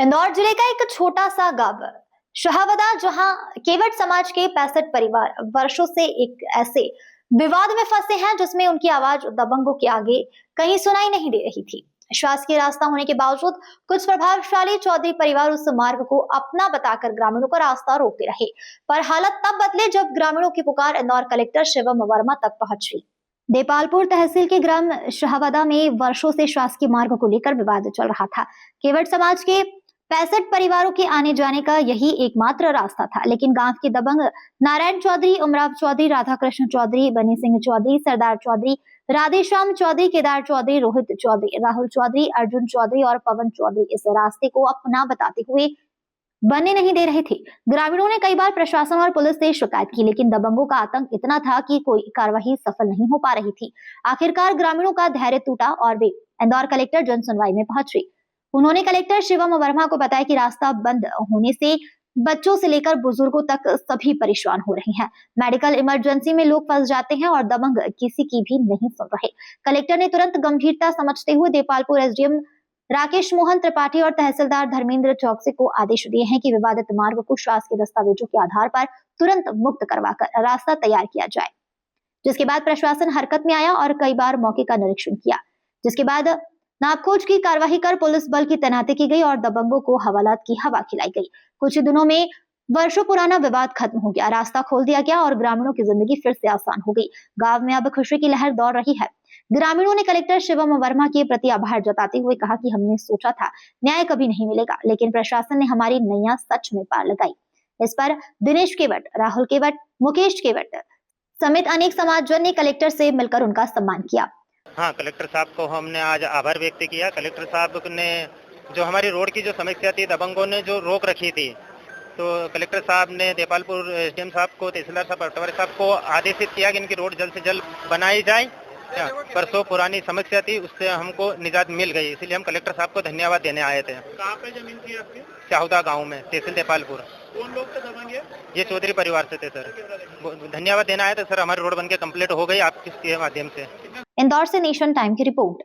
इंदौर जिले का एक छोटा सा गांव शाहवदा, जहां केवट समाज के 65 परिवार वर्षों से एक ऐसे विवाद में फंसे हैं जिसमें उनकी आवाज दबंगों के आगे कहीं सुनाई नहीं दे रही थी। शासकीय रास्ता होने के बावजूद कुछ प्रभावशाली चौधरी परिवार उस मार्ग को अपना बताकर ग्रामीणों का रास्ता रोकते रहे, पर हालत तब बदले जब ग्रामीणों की पुकार इंदौर कलेक्टर शिवम वर्मा तक पहुंची। देपालपुर तहसील के ग्राम शाहवदा में वर्षों से शासकीय मार्ग को लेकर विवाद चल रहा था। केवट समाज के 65 परिवारों के आने जाने का यही एकमात्र रास्ता था, लेकिन गांव के दबंग नारायण चौधरी, उमराव चौधरी, राधाकृष्ण चौधरी, बनी सिंह चौधरी, सरदार चौधरी, राधेश्याम चौधरी, केदार चौधरी, रोहित चौधरी, राहुल चौधरी, अर्जुन चौधरी और पवन चौधरी इस रास्ते को अपना बताते हुए बनने नहीं दे रहे थे। ग्रामीणों ने कई बार प्रशासन और पुलिस से शिकायत की, लेकिन दबंगों का आतंक इतना था कि कोई कार्रवाई सफल नहीं हो पा रही थी। आखिरकार ग्रामीणों का धैर्य टूटा और वे इंदौर कलेक्टर जन सुनवाई में पहुंचे। उन्होंने कलेक्टर शिवम वर्मा को बताया कि रास्ता बंद होने से बच्चों से लेकर बुजुर्गों तक सभी परेशान हो रहे हैं। मेडिकल इमरजेंसी में लोग फंस जाते हैं और दबंग किसी की भी नहीं सुन रहे। कलेक्टर ने तुरंत गंभीरता समझते हुए देपालपुर एसडीएम राकेश मोहन त्रिपाठी और तहसीलदार धर्मेंद्र चौकसी को आदेश दिए हैं कि विवादित मार्ग को शासकीय दस्तावेजों के आधार पर तुरंत मुक्त करवाकर रास्ता तैयार किया जाए। जिसके बाद प्रशासन हरकत में आया और कई बार मौके का निरीक्षण किया, जिसके बाद नापखोज की कार्यवाही कर पुलिस बल की तैनाती की गई और दबंगों को हवालात की हवा खिलाई गई। कुछ ही दिनों में वर्षों पुराना विवाद खत्म हो गया, रास्ता खोल दिया गया और ग्रामीणों की जिंदगी फिर से आसान हो गई। गांव में अब खुशी की लहर दौड़ रही है। ग्रामीणों ने कलेक्टर शिवम वर्मा के प्रति आभार जताते हुए कहा कि हमने सोचा था न्याय कभी नहीं मिलेगा, लेकिन प्रशासन ने हमारी नैया सच में पार लगाई। इस पर दिनेश केवट, राहुल केवट, मुकेश केवट समेत अनेक समाजजन ने कलेक्टर से मिलकर उनका सम्मान किया। हाँ, कलेक्टर साहब को हमने आज आभार व्यक्त किया। कलेक्टर साहब ने जो हमारी रोड की जो समस्या थी, दबंगों ने जो रोक रखी थी, तो कलेक्टर साहब ने देपालपुर एसडीएम साहब को, तहसीलदार साहब, पटवारी साहब को आदेशित किया कि इनकी रोड जल्द से जल्द बनाई जाए। परसों पुरानी समस्या थी, उससे हमको निजात मिल गई, इसलिए हम कलेक्टर साहब को धन्यवाद देने आए थे। कहाँ पे जमीन थी आपकी? शाहवदा गाँव में, तहसील देपालपुर। कौन लोग थे दबंग? ये चौधरी परिवार से थे सर। धन्यवाद देना आए थे सर, हमारी रोड बनके कंप्लीट हो गई आपके माध्यम से। इंदौर से नेशन टाइम की रिपोर्ट।